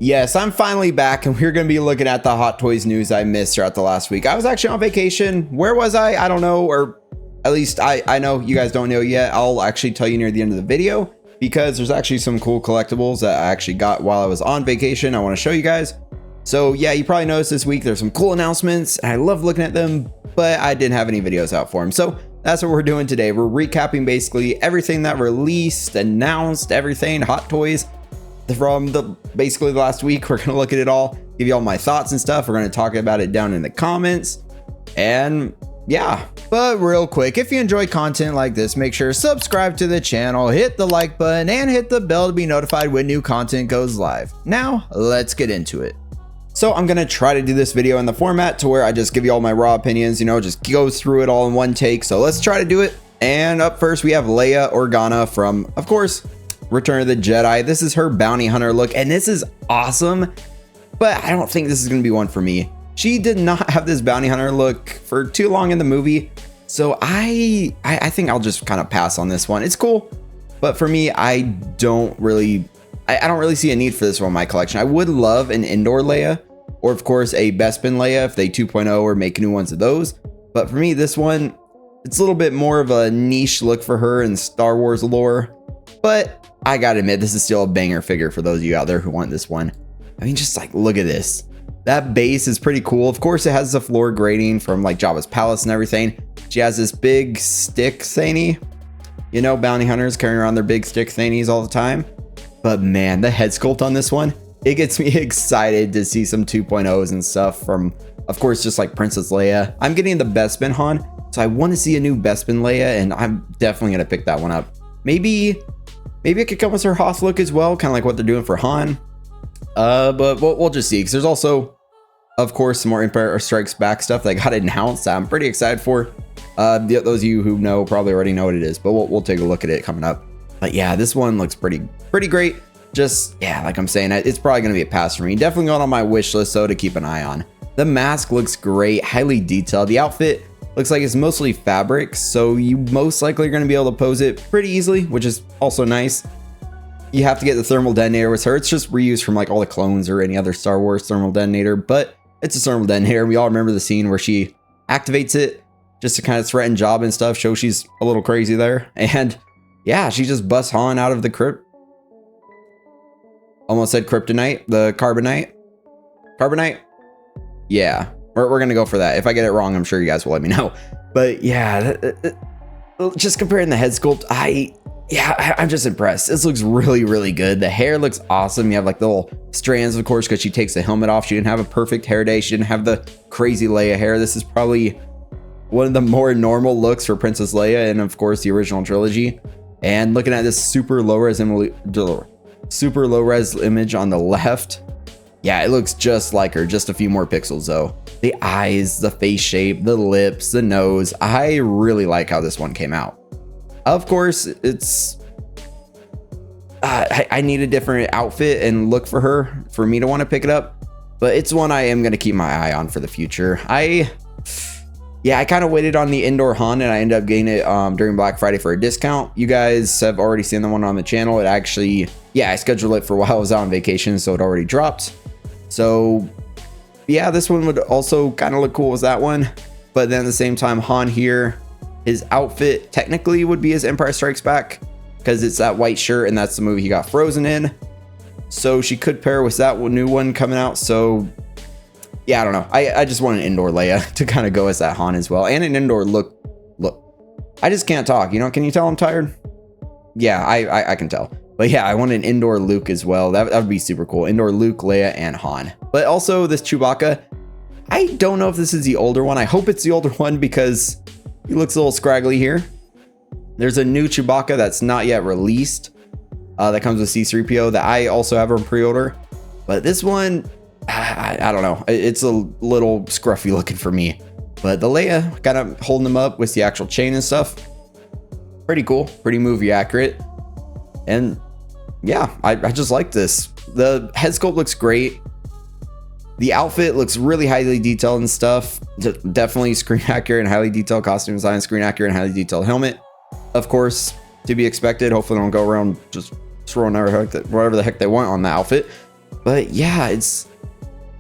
Yes, I'm finally back, and we're going to be looking at the Hot Toys news I missed throughout the last week. I was actually on vacation. Where was I? I don't know, or at least I know you guys don't know yet. I'll actually tell you near the end of the video, because there's actually some cool collectibles that I actually got while I was on vacation. I want to show you guys. So yeah, you probably noticed this week there's some cool announcements, and I love looking at them, but I didn't have any videos out for them. So that's what we're doing today. We're recapping basically everything that released, announced, everything, Hot Toys from basically the last week. We're gonna look at it all, give you all my thoughts and stuff. We're gonna talk about it down in the comments, and yeah. But real quick, if you enjoy content like this, make sure to subscribe to the channel, hit the like button, and hit the bell to be notified when new content goes live. Now let's get into it. So I'm gonna try to do this video in the format to where I just give you all my raw opinions, you know, just go through it all in one take. So let's try to do it. And up first we have Leia Organa from, of course, Return of the Jedi. This is her bounty hunter look, and this is awesome, but I don't think this is gonna be one for me. She did not have this bounty hunter look for too long in the movie, so I think I'll just kind of pass on this one. It's cool, but for me, I don't really see a need for this one in my collection. I would love an indoor Leia, or of course a Bespin Leia if they 2.0 or make new ones of those, but for me, this one, it's a little bit more of a niche look for her in Star Wars lore, but I gotta admit, this is still a banger figure for those of you out there who want this one. I mean, just like, look at this. That base is pretty cool. Of course, it has the floor grading from like Jabba's palace and everything. She has this big stick thingy. You know, bounty hunters carrying around their big stick thingies all the time. But man, the head sculpt on this one, it gets me excited to see some 2.0s and stuff from, of course, just like Princess Leia. I'm getting the Bespin Han, so I want to see a new Bespin Leia, and I'm definitely going to pick that one up. Maybe it could come with her Hoth look as well, kind of like what they're doing for Han. But we'll just see, because there's also, of course, some more Empire Strikes Back stuff that got announced that I'm pretty excited for. Those of you who know probably already know what it is, but we'll take a look at it coming up. But yeah, this one looks pretty great. Just, yeah, like I'm saying, it's probably going to be a pass for me. Definitely going on my wish list, though, to keep an eye on. The mask looks great, highly detailed. The outfit looks like it's mostly fabric, so you most likely are going to be able to pose it pretty easily, which is also nice. You have to get the thermal detonator with her. It's just reused from like all the clones or any other Star Wars thermal detonator, but it's a thermal detonator. We all remember the scene where she activates it just to kind of threaten Jabba and stuff, show she's a little crazy there. And yeah, she just busts Han out of the crypt. Almost said kryptonite, the carbonite. Yeah. We're going to go for that. If I get it wrong, I'm sure you guys will let me know. But yeah, just comparing the head sculpt, I'm just impressed. This looks really good. The hair looks awesome. You have like the little strands, of course, because she takes the helmet off. She didn't have a perfect hair day. She didn't have the crazy Leia hair. This is probably one of the more normal looks for Princess Leia and, of course, the original trilogy. And looking at this super low res image on the left, yeah, it looks just like her, just a few more pixels though. The eyes, the face shape, the lips, the nose. I really like how this one came out. Of course, it's I need a different outfit and look for her for me to want to pick it up, but it's one I am going to keep my eye on for the future. I kind of waited on the indoor Han, and I ended up getting it during Black Friday for a discount. You guys have already seen the one on the channel. It actually, I scheduled it for while I was out on vacation, so it already dropped. So yeah, this one would also kind of look cool as that one, but then at the same time, Han here, his outfit technically would be his Empire Strikes Back, because it's that white shirt and that's the movie he got frozen in. So she could pair with that new one coming out. So yeah, I don't know. I just want an indoor Leia to kind of go as that Han as well, and an indoor look. I just can't talk. You know, can you tell I'm tired? Yeah, I can tell. But yeah, I want an indoor Luke as well. That would be super cool. Indoor Luke, Leia, and Han. But also this Chewbacca, I don't know if this is the older one. I hope it's the older one because he looks a little scraggly here. There's a new Chewbacca that's not yet released that comes with C-3PO that I also have on pre-order. But this one, I don't know. It's a little scruffy looking for me. But the Leia, kind of holding them up with the actual chain and stuff. Pretty cool. Pretty movie accurate. And yeah, I just like this. The head sculpt looks great. The outfit looks really highly detailed and stuff. Definitely screen accurate and highly detailed costume design, screen accurate and highly detailed helmet. Of course, to be expected. Hopefully they don't go around just throwing whatever the heck they want on the outfit. But yeah, it's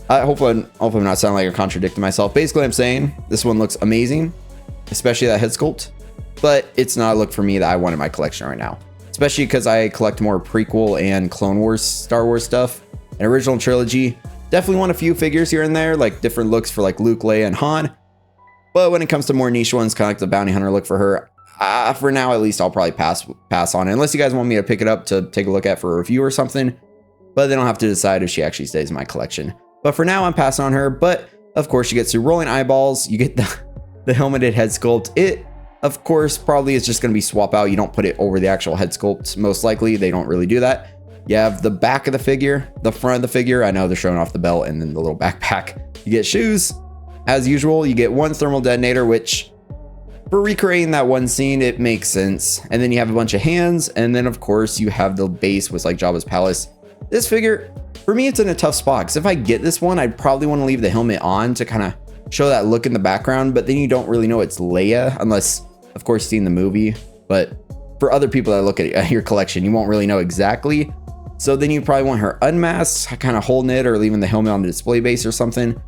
hopefully I'm not sounding like I'm contradicting myself. Basically, I'm saying this one looks amazing, especially that head sculpt, but it's not a look for me that I want in my collection right now, especially because I collect more prequel and Clone Wars Star Wars stuff and original trilogy. Definitely want a few figures here and there, like different looks for like Luke, Leia, and Han. But when it comes to more niche ones, kind of like the bounty hunter look for her, for now at least, I'll probably pass on it, unless you guys want me to pick it up to take a look at for a review or something. But then I'll have to decide if she actually stays in my collection. But for now, I'm passing on her. But of course, you get through rolling eyeballs. You get the helmeted head sculpt. It, of course, probably is just going to be swap out. You don't put it over the actual head sculpt. Most likely, they don't really do that. You have the back of the figure, the front of the figure. I know they're showing off the belt and then the little backpack. You get shoes. As usual, you get one thermal detonator, which for recreating that one scene, it makes sense. And then you have a bunch of hands. And then, of course, you have the base with like Jabba's palace. This figure, for me, it's in a tough spot, because if I get this one, I'd probably want to leave the helmet on to kind of show that look in the background. But then you don't really know it's Leia, unless, of course, you've seen the movie. But for other people that look at your collection, you won't really know exactly. So then you probably want her unmasked, kind of holding it or leaving the helmet on the display base or something.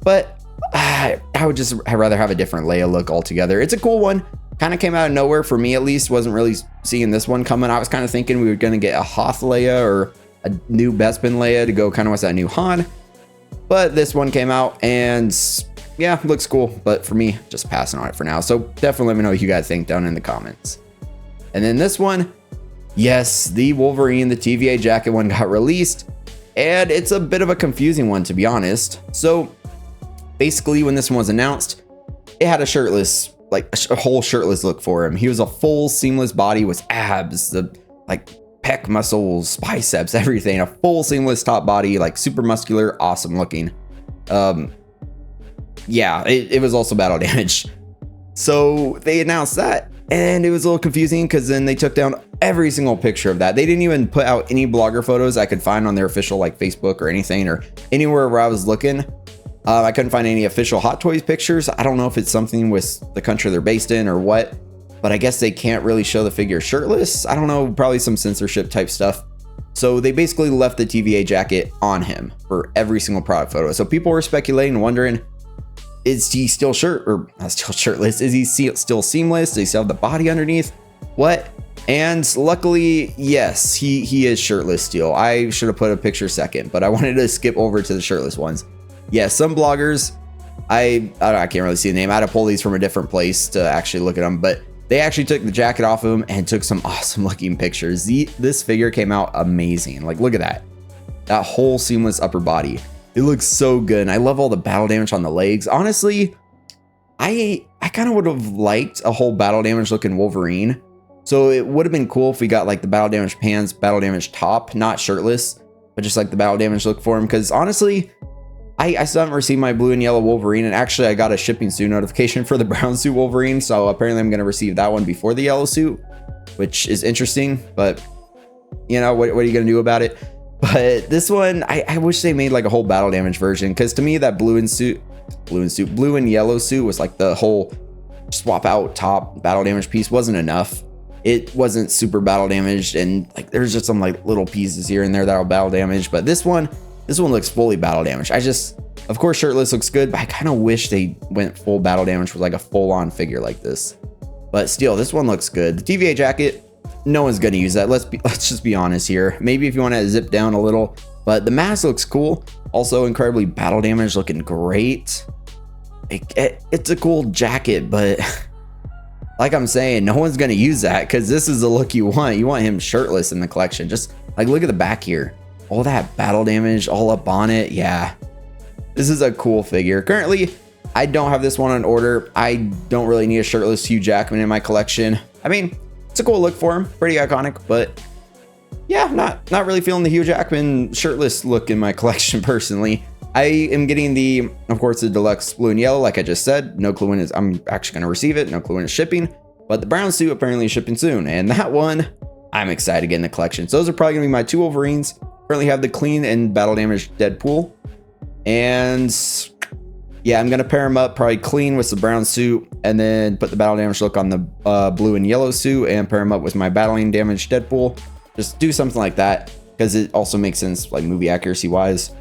But I would rather have a different Leia look altogether. It's a cool one. Kind of came out of nowhere for me, at least. Wasn't really seeing this one coming. I was kind of thinking we were going to get a Hoth Leia or a new Bespin Leia to go kind of with that new Han. But this one came out and yeah, looks cool. But for me, just passing on it for now. So definitely let me know what you guys think down in the comments. And then this one, yes, the Wolverine, the TVA Jacket one got released. And it's a bit of a confusing one, to be honest. So basically, when this one was announced, it had a shirtless, like a whole shirtless look for him. He was a full seamless body with abs, the like pec muscles, biceps, everything. A full seamless top body, like super muscular, awesome looking. Yeah, it was also battle damage. So they announced that, and it was a little confusing because then they took down every single picture of that. They didn't even put out any blogger photos I could find on their official like Facebook or anything, or anywhere where I was looking. I couldn't find any official Hot Toys pictures. I don't know if it's something with the country they're based in or what, but I guess they can't really show the figure shirtless. I don't know, probably some censorship type stuff. So they basically left the TVA jacket on him for every single product photo. So people were speculating, wondering, is he still not still shirtless? Is he still seamless? Does he still have the body underneath? What? And luckily, yes, he is shirtless still. I should have put a picture second, but I wanted to skip over to the shirtless ones. Yeah, some bloggers, I can't really see the name. I had to pull these from a different place to actually look at them, but they actually took the jacket off of him and took some awesome looking pictures. This figure came out amazing. Like, look at that whole seamless upper body. It looks so good. And I love all the battle damage on the legs. Honestly, I kind of would have liked a whole battle damage looking Wolverine. So it would have been cool if we got like the battle damage pants, battle damage top, not shirtless, but just like the battle damage look for him. Because honestly, I still haven't received my blue and yellow Wolverine, and actually I got a shipping suit notification for the brown suit Wolverine, so apparently I'm going to receive that one before the yellow suit, which is interesting, but you know, what are you going to do about it? But this one, I wish they made like a whole battle damage version, because to me that blue and yellow suit was like the whole swap out top battle damage piece wasn't enough. It wasn't super battle damaged, and like there's just some like little pieces here and there that are battle damaged, but this one looks fully battle damage. Of course, shirtless looks good, but I kind of wish they went full battle damage with like a full-on figure like this. But still, this one looks good. The TVA jacket, no one's going to use that. Let's just be honest here. Maybe if you want to zip down a little, but the mask looks cool. Also, incredibly battle damage, looking great. It's a cool jacket, but like I'm saying, no one's going to use that because this is the look you want. You want him shirtless in the collection. Just like look at the back here. All that battle damage all up on it. Yeah, this is a cool figure. Currently, I don't have this one on order. I don't really need a shirtless Hugh Jackman in my collection. I mean, it's a cool look for him. Pretty iconic, but yeah, not really feeling the Hugh Jackman shirtless look in my collection personally. I am getting of course, the deluxe blue and yellow, like I just said. No clue when I'm actually going to receive it. No clue when it's shipping. But the brown suit apparently is shipping soon. And that one, I'm excited to get in the collection. So those are probably going to be my two Wolverines. Currently have the clean and battle damage Deadpool, and yeah, I'm gonna pair them up probably clean with the brown suit, and then put the battle damage look on the blue and yellow suit, and pair them up with my battling damage Deadpool. Just do something like that, because it also makes sense like movie accuracy wise.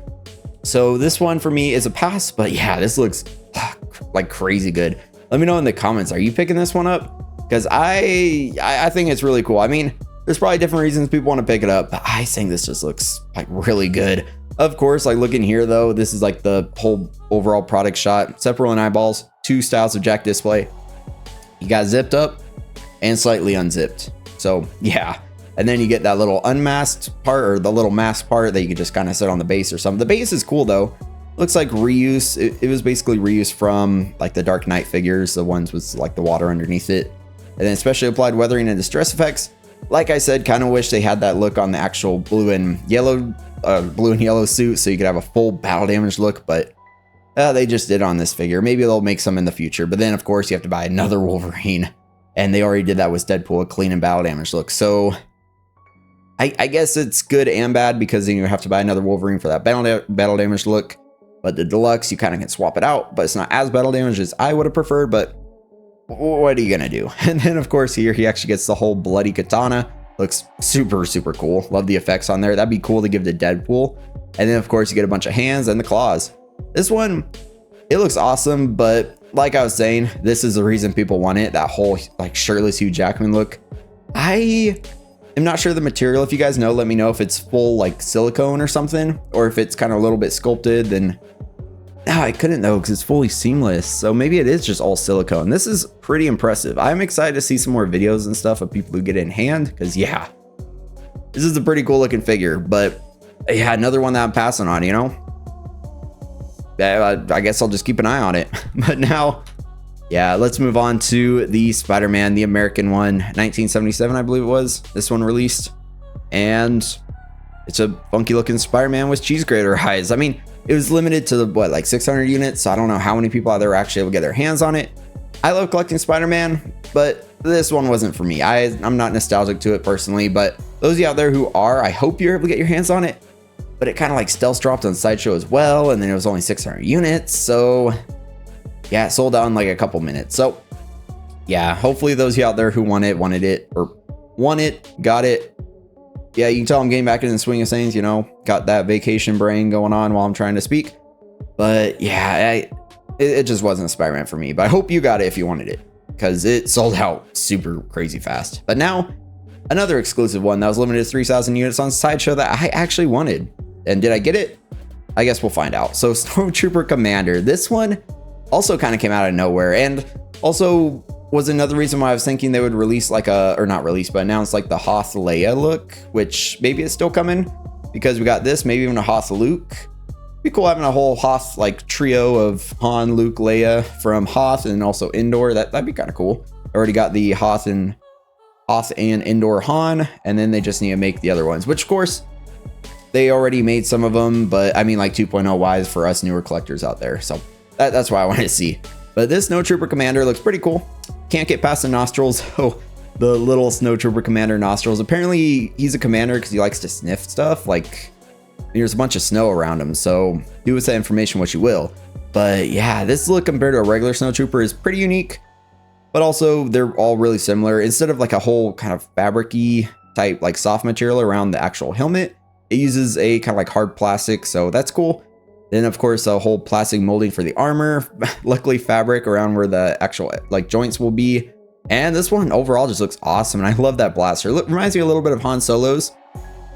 So this one for me is a pass, but yeah, this looks like crazy good. Let me know in the comments, are you picking this one up? Because I think it's really cool. I mean, there's probably different reasons people want to pick it up, but I think this just looks like really good. Of course, like looking here though, this is like the whole overall product shot. Separate eyeballs, 2 styles of jack display. You got zipped up and slightly unzipped. So yeah. And then you get that little unmasked part, or the little mask part that you could just kind of set on the base or something. The base is cool though. Looks like reuse. It was basically reused from like the Dark Knight figures. The ones with like the water underneath it. And then specially applied weathering and distress effects. Like I said, kind of wish they had that look on the actual blue and yellow suit, so you could have a full battle damage look, but they just did on this figure. Maybe they'll make some in the future, but then of course you have to buy another Wolverine, and they already did that with Deadpool, a clean and battle damage look. So I guess it's good and bad, because then you have to buy another Wolverine for that battle damage look. But the deluxe, you kind of can swap it out, but it's not as battle damage as I would have preferred, but what are you gonna do? And then of course here he actually gets the whole bloody katana. Looks super, super cool. Love the effects on there. That'd be cool to give to Deadpool. And then of course you get a bunch of hands and the claws. This one, it looks awesome, but like I was saying, this is the reason people want it. That whole like shirtless Hugh Jackman look. I am not sure the material. If you guys know, let me know if it's full like silicone or something, or if it's kind of a little bit sculpted. Then I couldn't though, because it's fully seamless. So maybe it is just all silicone. This is pretty impressive. I'm excited to see some more videos and stuff of people who get it in hand, because yeah, this is a pretty cool looking figure. But yeah, another one that I'm passing on, you know. I guess I'll just keep an eye on it. But now, yeah, let's move on to the Spider-Man, the American one, 1977, I believe it was. This one released, and it's a funky looking Spider-Man with cheese grater eyes. I mean, it was limited to what, like 600 units. So I don't know how many people out there were actually able to get their hands on it. I love collecting Spider-Man, but this one wasn't for me. I'm not nostalgic to it personally, but those of you out there who are, I hope you're able to get your hands on it. But it kind of like stealth dropped on Sideshow as well, and then it was only 600 units. So yeah, it sold out in like a couple minutes. So yeah, hopefully those of you out there who got it. Yeah, you can tell I'm getting back in the swing of things, you know, got that vacation brain going on while I'm trying to speak. But yeah, it just wasn't Spider-Man for me. But I hope you got it if you wanted it, because it sold out super crazy fast. But now, another exclusive one that was limited to 3,000 units on Sideshow that I actually wanted. And did I get it? I guess we'll find out. So Snowtrooper Commander. This one also kind of came out of nowhere, and also was another reason why I was thinking they would release like announce like the Hoth Leia look, which maybe it's still coming, because we got this, maybe even a Hoth Luke. Be cool having a whole Hoth like trio of Han, Luke, Leia from Hoth, and also Endor. That'd be kind of cool. I already got the Hoth and Endor Han, and then they just need to make the other ones, which of course they already made some of them, but I mean like 2.0 wise for us newer collectors out there. So that's why I wanted to see. But this Snowtrooper Commander looks pretty cool. Can't get past the nostrils. Oh, the little Snowtrooper Commander nostrils. Apparently he's a commander because he likes to sniff stuff. Like there's a bunch of snow around him, so do with that information what you will. But yeah, this look compared to a regular Snowtrooper is pretty unique, but also they're all really similar. Instead of like a whole kind of fabric-y type like soft material around the actual helmet, it uses a kind of like hard plastic, so that's cool. Then of course a whole plastic molding for the armor, luckily fabric around where the actual like joints will be. And this one overall just looks awesome, and I love that blaster. It reminds me a little bit of Han Solo's,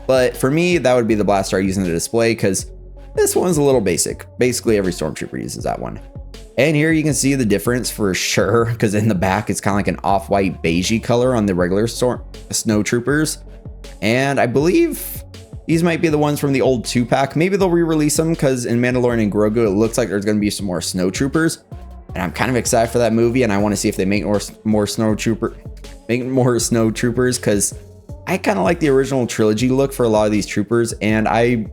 but for me that would be the blaster I use in the display, because this one's a little basic. Basically every Stormtrooper uses that one. And here you can see the difference for sure, because in the back it's kind of like an off-white beigey color on the regular Snowtroopers. And I believe these might be the ones from the old 2-pack. Maybe they'll re-release them, because in Mandalorian and Grogu, it looks like there's going to be some more Snowtroopers. And I'm kind of excited for that movie, and I want to see if they make more Snowtroopers, because I kind of like the original trilogy look for a lot of these troopers. And I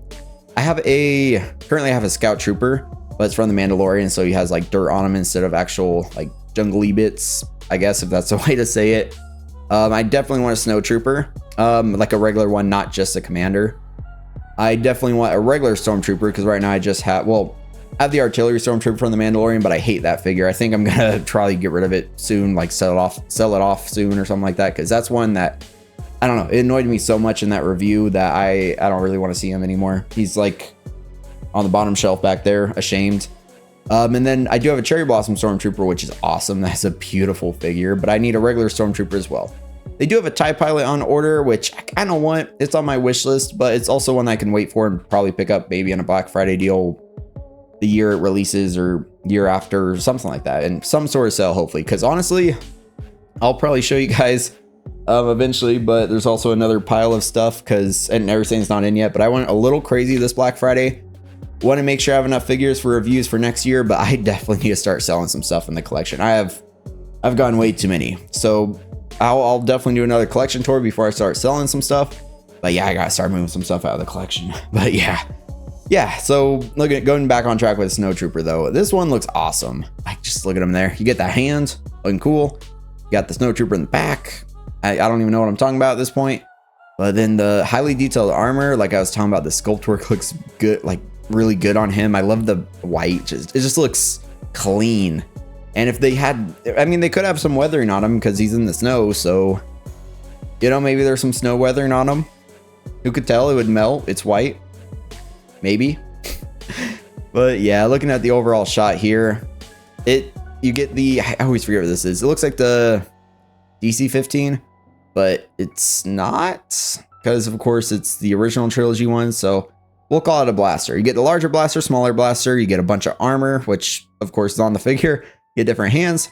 currently have a Scout Trooper, but it's from the Mandalorian, so he has like dirt on him instead of actual like jungly bits, I guess, if that's the way to say it. I definitely want a Snowtrooper, like a regular one, not just a commander. I definitely want a regular Stormtrooper, because right now I just have, well, I have the artillery Stormtrooper from the Mandalorian, but I hate that figure. I think I'm gonna try to get rid of it soon, like sell it off soon or something like that, because that's one that I don't know. It annoyed me so much in that review that I don't really want to see him anymore. He's like on the bottom shelf back there, ashamed. And then I do have a Cherry Blossom Stormtrooper, which is awesome. That's a beautiful figure, but I need a regular Stormtrooper as well. They do have a TIE Pilot on order, which I kind of want. It's on my wish list, but it's also one I can wait for and probably pick up maybe on a Black Friday deal the year it releases or year after or something like that. And some sort of sale, hopefully, because honestly, I'll probably show you guys eventually, but there's also another pile of stuff and everything's not in yet, but I went a little crazy this Black Friday. Want to make sure I have enough figures for reviews for next year, but I definitely need to start selling some stuff in the collection. I've gotten way too many, so I'll definitely do another collection tour before I start selling some stuff. But yeah, I gotta start moving some stuff out of the collection. But yeah. So going back on track with Snowtrooper though, this one looks awesome. Like, just look at him there. You get that hand looking cool. You got the Snowtrooper in the back. I don't even know what I'm talking about at this point. But then the highly detailed armor, like I was talking about, the sculpt work looks good, like really good on him. I love the white. It just looks clean. And if they had, I mean, they could have some weathering on him because he's in the snow. So, you know, maybe there's some snow weathering on him. Who could tell? It would melt. It's white. Maybe. But yeah, looking at the overall shot here, you get the, I always forget what this is. It looks like the DC-15, but it's not, because of course it's the original trilogy one. So we'll call it a blaster. You get the larger blaster, smaller blaster. You get a bunch of armor, which of course is on the figure. You get different hands.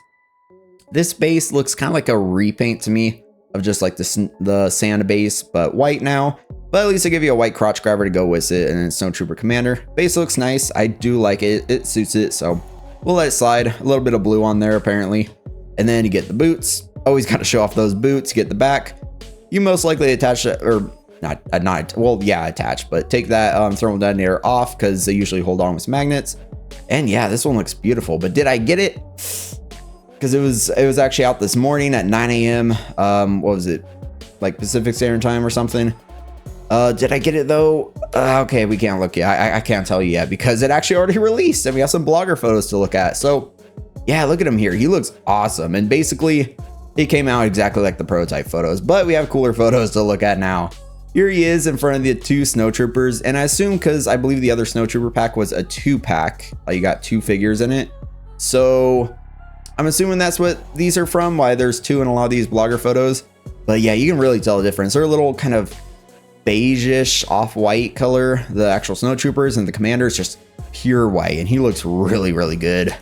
This base looks kind of like a repaint to me of just like the sand base, but white now. But at least they give you a white crotch grabber to go with it, and then Snowtrooper Commander. Base looks nice. I do like it. It suits it, so we'll let it slide. A little bit of blue on there apparently. And then you get the boots. Always got to show off those boots. You get the back. You most likely attach that, or attach, but take that thermal detonator off because they usually hold on with magnets. And yeah, this one looks beautiful. But did I get it? Because it was actually out this morning at 9 a.m. What was it? Like Pacific Standard Time or something. Did I get it though? Okay, we can't look yet. I can't tell you yet because it actually already released and we have some blogger photos to look at. So yeah, look at him here. He looks awesome. And basically it came out exactly like the prototype photos, but we have cooler photos to look at now. Here he is in front of the two Snowtroopers. And I assume, because I believe the other Snowtrooper pack was a 2-pack, you got 2 figures in it. So I'm assuming that's what these are from, why there's 2 in a lot of these blogger photos. But yeah, you can really tell the difference. They're a little kind of beige-ish off-white color. The actual Snowtroopers, and the Commander is just pure white, and he looks really, really good.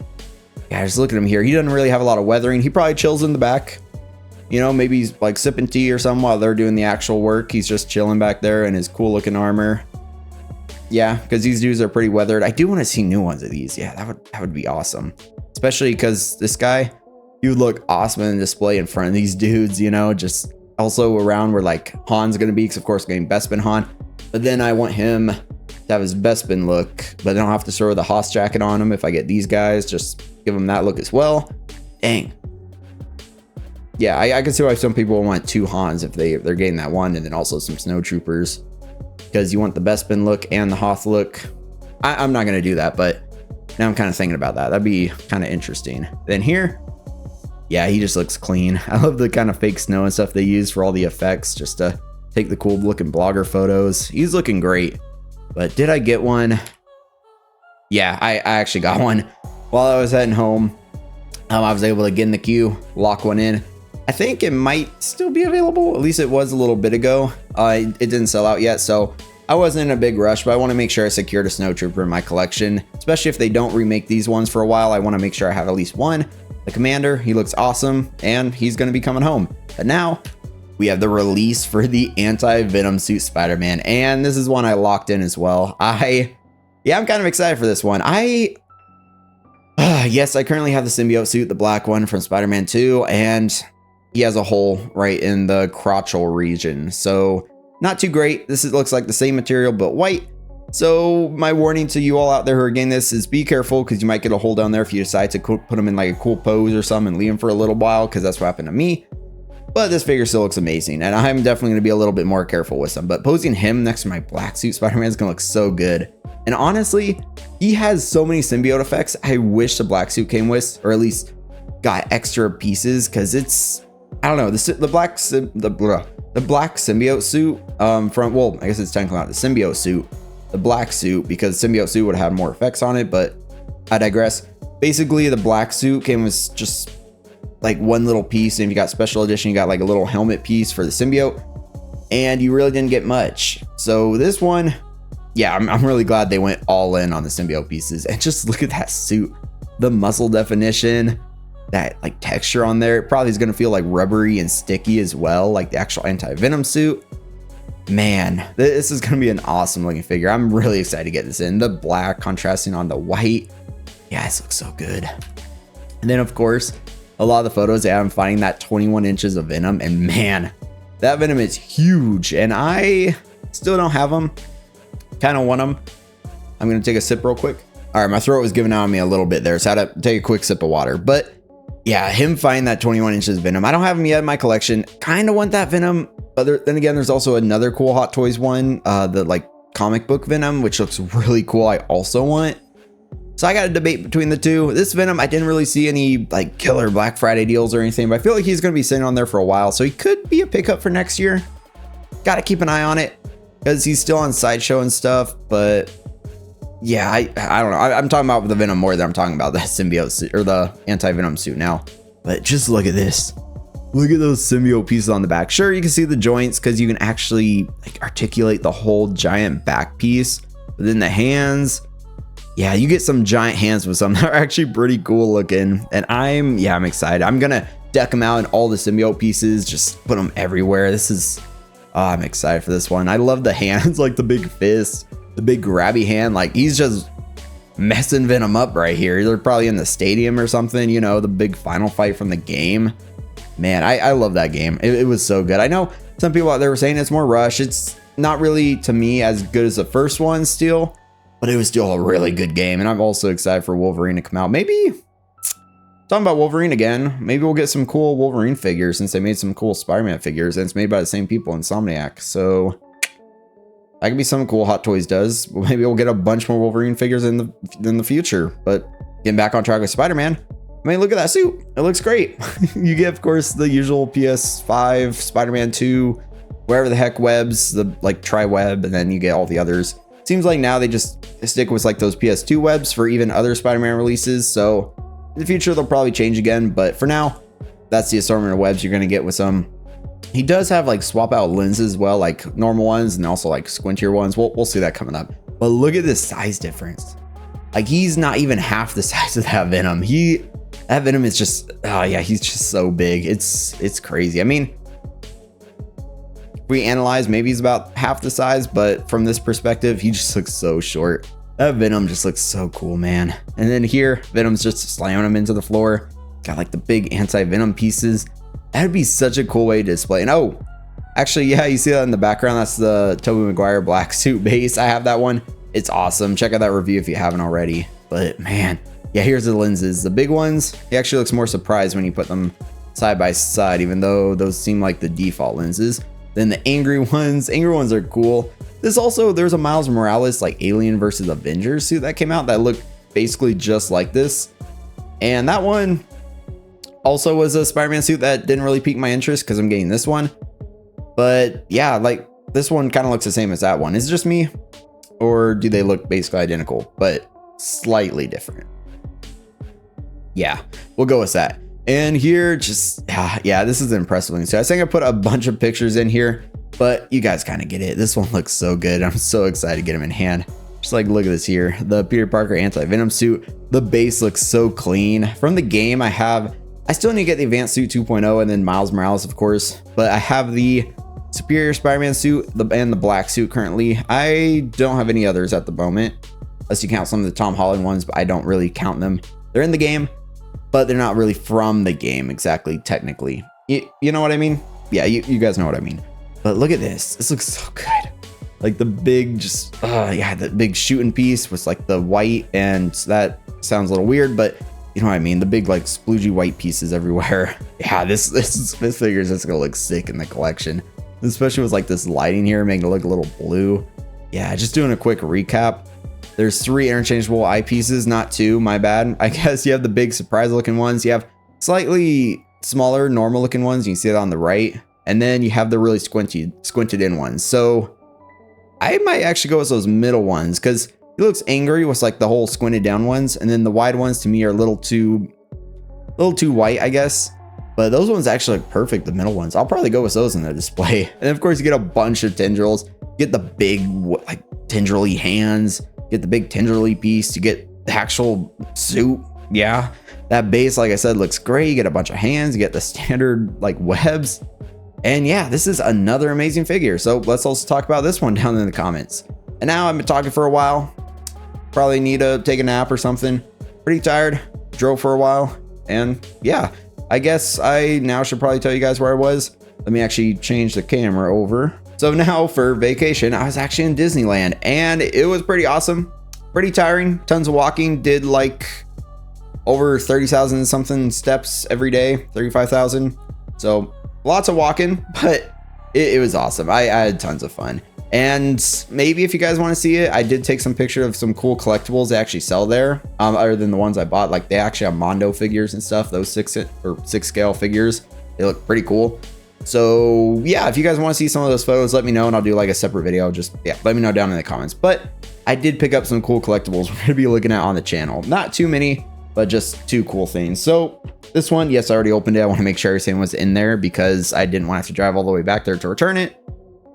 Yeah, just look at him here. He doesn't really have a lot of weathering. He probably chills in the back. You know, maybe he's like sipping tea or something while they're doing the actual work. He's just chilling back there in his cool looking armor. Yeah, because these dudes are pretty weathered. I do want to see new ones of these. Yeah, that would be awesome. Especially because this guy, he would look awesome in display in front of these dudes, you know, just also around where like Han's going to be, because of course getting Bespin Han. But then I want him to have his Bespin look, but I don't have to throw the Haas jacket on him if I get these guys. Just give him that look as well. Dang. Yeah, I can see why some people want 2 Hans if they're getting that one, and then also some Snowtroopers, because you want the Bespin look and the Hoth look. I'm not going to do that, but now I'm kind of thinking about that. That'd be kind of interesting. Then here, yeah, he just looks clean. I love the kind of fake snow and stuff they use for all the effects, just to take the cool looking blogger photos. He's looking great. But did I get one? Yeah, I actually got one. While I was heading home, I was able to get in the queue, lock one in. I think it might still be available. At least it was a little bit ago. It didn't sell out yet, so I wasn't in a big rush, but I want to make sure I secured a Snowtrooper in my collection, especially if they don't remake these ones for a while. I want to make sure I have at least one. The Commander, he looks awesome, and he's going to be coming home. But now we have the release for the Anti-Venom suit Spider-Man, and this is one I locked in as well. I'm kind of excited for this one. Yes, I currently have the symbiote suit, the black one from Spider-Man 2, and he has a hole right in the crotchal region, so not too great. This looks like the same material but white. So my warning to you all out there who are getting this is be careful, because you might get a hole down there if you decide to put him in like a cool pose or something and leave him for a little while, because that's what happened to me. But this figure still looks amazing, and I'm definitely going to be a little bit more careful with him. But posing him next to my black suit Spider-Man is going to look so good. And honestly, he has so many symbiote effects. I wish the black suit came with, or at least got extra pieces, because it's, I don't know, the the black symbiote suit from, well, I guess it's technically not the symbiote suit, the black suit, because symbiote suit would have had more effects on it, but I digress. Basically, the black suit came with just like one little piece, and if you got special edition, you got like a little helmet piece for the symbiote, and you really didn't get much. So this one, yeah, I'm really glad they went all in on the symbiote pieces. And just look at that suit, the muscle definition, that like texture on there. It probably is going to feel like rubbery and sticky as well, like the actual Anti-Venom suit. Man, this is going to be an awesome looking figure. I'm really excited to get this in. The black contrasting on the white. Yeah, this looks so good. And then of course, a lot of the photos they have him finding that 21 inches of Venom, and man, that Venom is huge, and I still don't have them. Kind of want them. I'm gonna take a sip real quick. All right, my throat was giving out on me a little bit there, so I had to take a quick sip of water. But yeah, him finding that 21 inches Venom, I don't have him yet in my collection. Kind of want that Venom, but then again, there's also another cool Hot Toys one, the like comic book Venom, which looks really cool. I also want. So I got a debate between the two. This Venom, I didn't really see any like killer Black Friday deals or anything, but I feel like he's gonna be sitting on there for a while, so he could be a pickup for next year. Got to keep an eye on it, because he's still on Sideshow and stuff. But yeah, I don't know. I'm talking about the Venom more than I'm talking about the symbiote suit or the Anti-Venom suit now. But just look at this. Look at those symbiote pieces on the back. Sure, you can see the joints because you can actually like articulate the whole giant back piece. But then the hands, yeah, you get some giant hands with some that are actually pretty cool looking. And I'm excited. I'm gonna deck them out in all the symbiote pieces, just put them everywhere. This is, I'm excited for this one. I love the hands, like the big fist, the big grabby hand. Like he's just messing Venom up right here. They're probably in the stadium or something, you know, the big final fight from the game. Man, I love that game. It was so good. I know some people out there were saying it's more rush. It's not really, to me, as good as the first one still, but it was still a really good game. And I'm also excited for Wolverine to come out. Maybe, talking about Wolverine again, maybe we'll get some cool Wolverine figures, since they made some cool Spider-Man figures, and it's made by the same people, Insomniac. So that could be something cool Hot Toys does. Maybe we'll get a bunch more Wolverine figures in the future. But getting back on track with Spider-Man, I mean, look at that suit. It looks great. You get, of course, the usual PS5, Spider-Man 2, wherever the heck webs, the like tri-web, and then you get all the others. Seems like now they just stick with like those PS2 webs for even other Spider-Man releases. So in the future, they'll probably change again. But for now, that's the assortment of webs you're going to get with some. He does have like swap out lenses as well, like normal ones and also like squintier ones. We'll see that coming up. But look at this size difference. Like he's not even half the size of that Venom. That Venom is just, oh yeah, he's just so big. It's crazy. I mean, if we analyze, maybe he's about half the size, but from this perspective, he just looks so short. That Venom just looks so cool, man. And then here, Venom's just slamming him into the floor. Got like the big Anti-Venom pieces. That'd be such a cool way to display. And oh, actually, yeah, you see that in the background. That's the Tobey Maguire black suit base. I have that one. It's awesome. Check out that review if you haven't already. But man, yeah, here's the lenses. The big ones, he actually looks more surprised when you put them side by side, even though those seem like the default lenses. Then the angry ones are cool. There's a Miles Morales like Alien versus Avengers suit that came out that looked basically just like this. And that one also was a Spider-Man suit that didn't really pique my interest because I'm getting this one. But yeah, like this one kind of looks the same as that one. Is it just me? Or do they look basically identical, but slightly different? Yeah, we'll go with that. And here, just, yeah, this is an impressive thing. So I think I put a bunch of pictures in here, but you guys kind of get it. This one looks so good. I'm so excited to get him in hand. Just like, look at this here. The Peter Parker Anti-Venom suit. The base looks so clean. From the game, I still need to get the Advanced Suit 2.0 and then Miles Morales, of course. But I have the Superior Spider-Man suit and the black suit currently. I don't have any others at the moment, unless you count some of the Tom Holland ones, but I don't really count them. They're in the game, but they're not really from the game exactly, technically. You know what I mean? Yeah, you guys know what I mean. But look at this. This looks so good. Like the big, the big shooting piece with like the white, and that sounds a little weird, but you know what I mean? The big like sploogey white pieces everywhere. Yeah, this figure is just gonna look sick in the collection, especially with like this lighting here, making it look a little blue. Yeah, just doing a quick recap. There's 3 interchangeable eyepieces, not 2, my bad. I guess you have the big surprise looking ones. You have slightly smaller, normal looking ones. You can see it on the right. and then you have the really squinted in ones. So I might actually go with those middle ones because he looks angry with like the whole squinted down ones, and then the wide ones to me are a little too white, I guess. But those ones actually look perfect, the middle ones. I'll probably go with those in the display. And of course, you get a bunch of tendrils. You get the big, like, tendrily hands. You get the big tendrily piece. You get the actual suit. Yeah, that base, like I said, looks great. You get a bunch of hands. You get the standard, like, webs. And yeah, this is another amazing figure. So let's also talk about this one down in the comments. And now I've been talking for a while. Probably need to take a nap or something. Pretty tired. Drove for a while. And yeah. I guess I now should probably tell you guys where I was. Let me actually change the camera over. So now for vacation, I was actually in Disneyland and it was pretty awesome. Pretty tiring, tons of walking. Did like over 30,000 something steps every day, 35,000. So lots of walking, but it was awesome. I had tons of fun. And maybe if you guys want to see it, I did take some picture of some cool collectibles they actually sell there, other than the ones I bought. Like they actually have Mondo figures and stuff, those 6 scale figures. They look pretty cool. So yeah, if you guys want to see some of those photos, let me know and I'll do like a separate video. Just yeah, let me know down in the comments. But I did pick up some cool collectibles we're going to be looking at on the channel. Not too many, but just 2 cool things. So this one, yes, I already opened it. I want to make sure everything was in there because I didn't want to have to drive all the way back there to return it.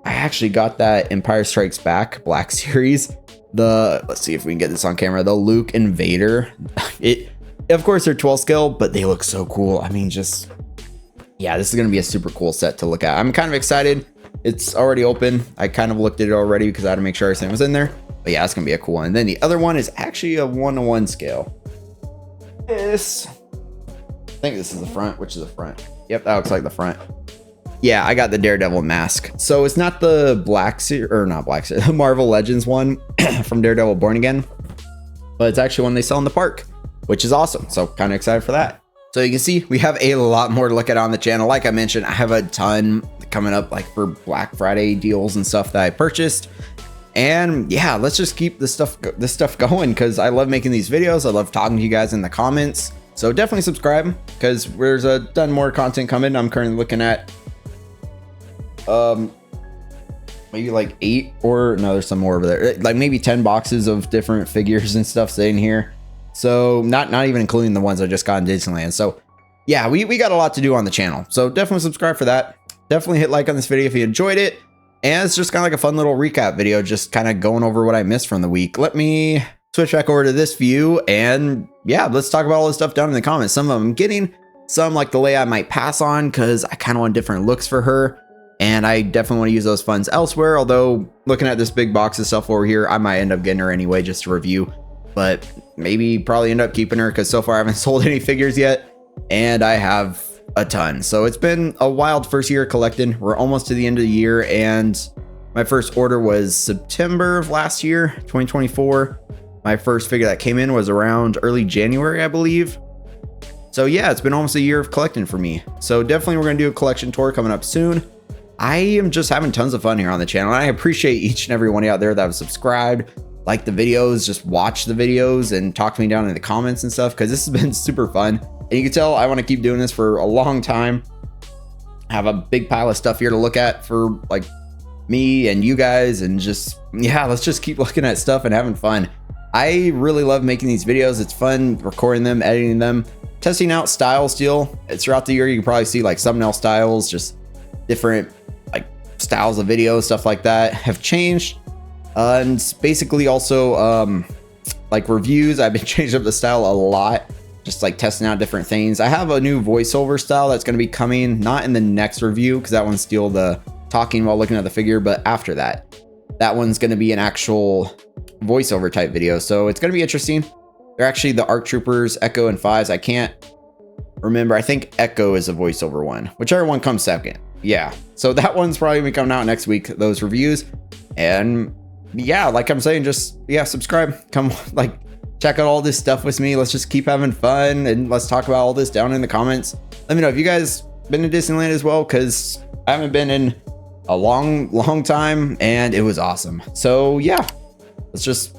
I actually got that Empire Strikes Back Black Series. Let's see if we can get this on camera. The Luke and Vader. Of course, they're 12 scale, but they look so cool. I mean, just, yeah, this is going to be a super cool set to look at. I'm kind of excited. It's already open. I kind of looked at it already because I had to make sure everything was in there. But yeah, it's going to be a cool one. And then the other one is actually a 1:1 scale. I think this is the front. Which is the front? Yep, that looks like the front. Yeah, I got the Daredevil mask. So it's not the the Marvel Legends one from Daredevil Born Again, but it's actually one they sell in the park, which is awesome. So kind of excited for that. So you can see we have a lot more to look at on the channel. Like I mentioned, I have a ton coming up like for Black Friday deals and stuff that I purchased. And yeah, let's just keep this stuff going because I love making these videos. I love talking to you guys in the comments. So definitely subscribe because there's a ton more content coming. I'm currently looking at maybe like 8 or no, there's some more over there, like maybe 10 boxes of different figures and stuff sitting here. So not even including the ones I just got in Disneyland. So yeah, we got a lot to do on the channel. So definitely subscribe for that. Definitely hit like on this video if you enjoyed it. And it's just kind of like a fun little recap video, just kind of going over what I missed from the week. Let me switch back over to this view and yeah, let's talk about all this stuff down in the comments. Some of them I'm getting, some like the Leia I might pass on because I kind of want different looks for her. And I definitely want to use those funds elsewhere. Although looking at this big box of stuff over here, I might end up getting her anyway, just to review, but maybe probably end up keeping her because so far I haven't sold any figures yet and I have a ton. So it's been a wild first year collecting. We're almost to the end of the year and my first order was September of last year, 2024. My first figure that came in was around early January, I believe. So yeah, it's been almost a year of collecting for me. So definitely we're going to do a collection tour coming up soon. I am just having tons of fun here on the channel. And I appreciate each and every one out there that have subscribed, like the videos, just watch the videos and talk to me down in the comments and stuff, because this has been super fun. And you can tell I want to keep doing this for a long time. I have a big pile of stuff here to look at for like me and you guys, and just, yeah, let's just keep looking at stuff and having fun. I really love making these videos. It's fun recording them, editing them, testing out styles still. It's throughout the year. You can probably see like thumbnail styles, just different like styles of videos, stuff like that have changed. And basically also like reviews, I've been changing up the style a lot, just like testing out different things. I have a new voiceover style that's going to be coming, not in the next review because that one's still the talking while looking at the figure, but after that, that one's going to be an actual voiceover type video. So it's going to be interesting. They're actually the ARC Troopers, Echo and Fives. I can't remember. I think Echo is a voiceover one, whichever one comes second. Yeah, so that one's probably gonna be coming out next week, those reviews. And yeah, like I'm saying, just yeah, subscribe, come like check out all this stuff with me. Let's just keep having fun and let's talk about all this down in the comments. Let me know if you guys been to Disneyland as well, because I haven't been in a long time and it was awesome. So yeah, let's just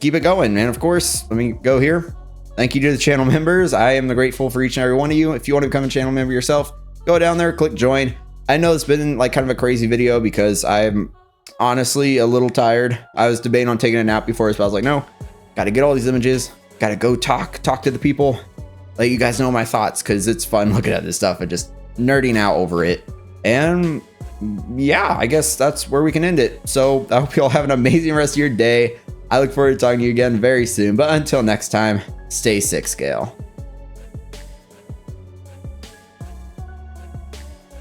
keep it going. And of course, let me go here. Thank you to the channel members. I am grateful for each and every one of you. If you want to become a channel member yourself, go down there, click join. I know it's been like kind of a crazy video because I'm honestly a little tired. I was debating on taking a nap before this, but I was like, no, got to get all these images, got to go talk to the people, let you guys know my thoughts, because it's fun looking at this stuff and just nerding out over it. And yeah, I guess that's where we can end it. So I hope you all have an amazing rest of your day. I look forward to talking to you again very soon, but until next time, stay 6 scale.